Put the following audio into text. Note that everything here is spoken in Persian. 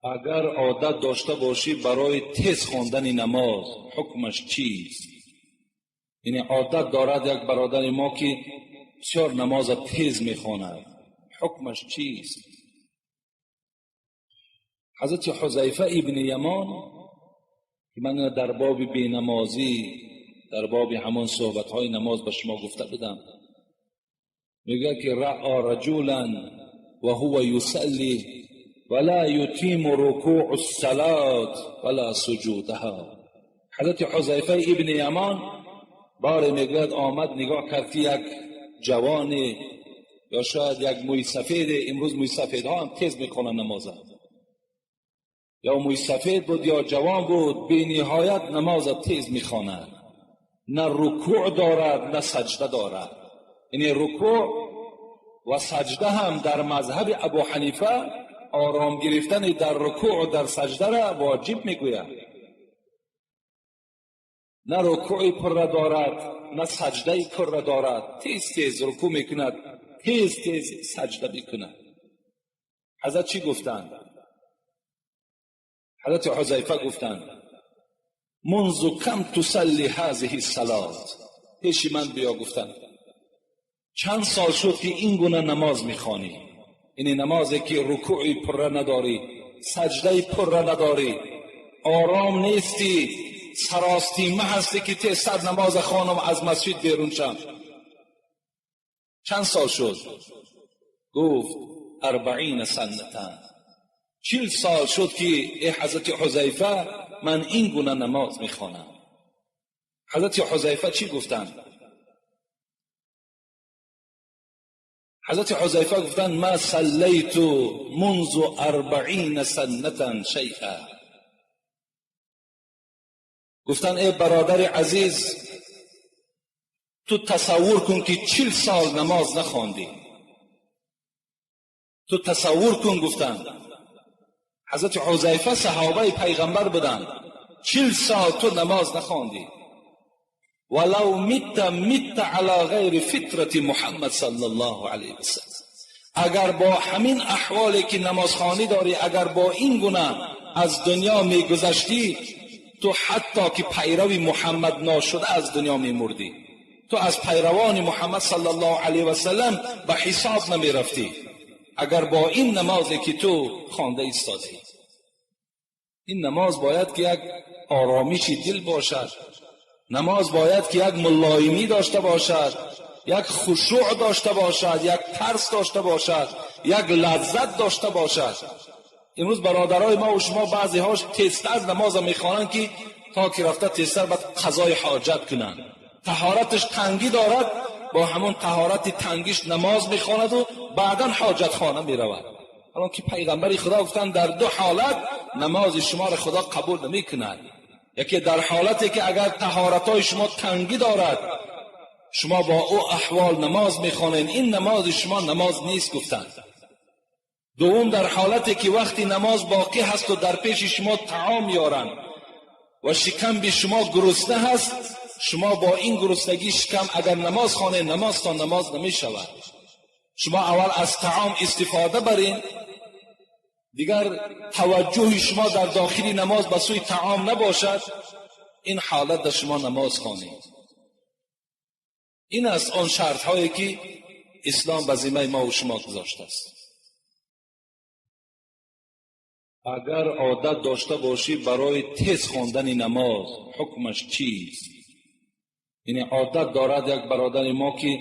اگر عادت داشته باشی برای تیز خواندن نماز حکمش چیست؟ یعنی عادت دارد یک برادر ما که بسیار نماز تیز میخواند، حکمش چیست؟ حضرت حذیفه ابن یمان که من در باب بینمازی، در باب همان صحبت‌های نماز به شما گفته بودم، میگه که رأى رجلا و هو یصلی ولا یتیم رکوع الصلاة ولا سجودها. حضرت حذیفه ابن یمان بار میگه آمد نگاه کرد که یک جوان یا شاید یک موی سفید، امروز موی سفیدها هم تیز میکنن نماز، یا موی سفید بود یا جوان بود، بی نهایت نماز تیز میخواند، نه رکوع دارد نه سجده دارد. یعنی رکوع و سجده هم در مذهب ابو حنیفه آرام گرفتن در رکوع و در سجده را واجب میگوید، نه رکوع پر دارد نه سجده پر دارد، تیز تیز رکوع میکند، تیز تیز سجده میکند. حضرت چی گفتند؟ حضرت حذیفه گفتند منذ کم تصلی هذه الصلاة، پیش من بیا گفتند چند سال شد که این گونه نماز میخوانی؟ این نمازی که رکوعی پر نداری، سجده پر نداری، آرام نیستی، سراستیمه هستی که تی صد نماز خانم از مسجد بیرون شم. چند سال شد؟ گفت 40 سنه، 40 سال شد که ای حضرت حذیفه من این گونه نماز میخوانم. حضرت حذیفه چی گفتند؟ حضرت حذیفه گفتند ما صلیت منذ 40 سنه شیئا. گفتند ای برادر عزیز تو تصور کن که 40 سال نماز نخواندی، تو تصور کن. گفتند حضرت حذیفه صحابه پیغمبر بودند، 40 سال تو نماز نخواندی. ولو مت على غیر فطرت محمد صلی الله علیه وسلم، اگر با همین احوالی که نمازخوانی داری، اگر با این گونه از دنیا میگذشتی، تو حتی که پیرو محمد ناشده از دنیا میمردی، تو از پیروان محمد صلی الله علیه وسلم به حساب نمیرفتی اگر با این نمازی که تو خوانده ایستادی. این نماز باید که یک آرامش دل باشد، نماز باید که یک ملایمی داشته باشد، یک خشوع داشته باشد، یک ترس داشته باشد، یک لذت داشته باشد. امروز برادرای ما و شما بعضی هاش تیزتر از نماز میخوانند که تا که رفته تیزتر باید قضای حاجت کنند. طهارتش تنگی دارد، با همون طهارت تنگیش نماز میخواند و بعدا حاجت خانه میرود. الان که پیغمبر خدا گفتند در دو حالت نماز شما را خدا قبول نمیکند. یکی در حالتی که اگر طهارتای شما تنگی دارد، شما با او احوال نماز میخوانید، این نماز شما نماز نیست گفتند. دوم در حالتی که وقتی نماز باقی هست و در پیش شما طعام یارند و شکم به شما گرسنه هست، شما با این گرسنگی شکم اگر نماز خوانید، نماز تا نماز نمی شود. شما اول از طعام استفاده برین، دیگر توجه شما در داخل نماز به سوی طعام نباشد، این حالت در شما نماز خوانید. این است آن شرط هایی که اسلام به ذمه ما و شما گذاشته است. اگر عادت داشته باشی برای تیز خواندن نماز حکمش چیست؟ یعنی عادت دارد یک برادر ما که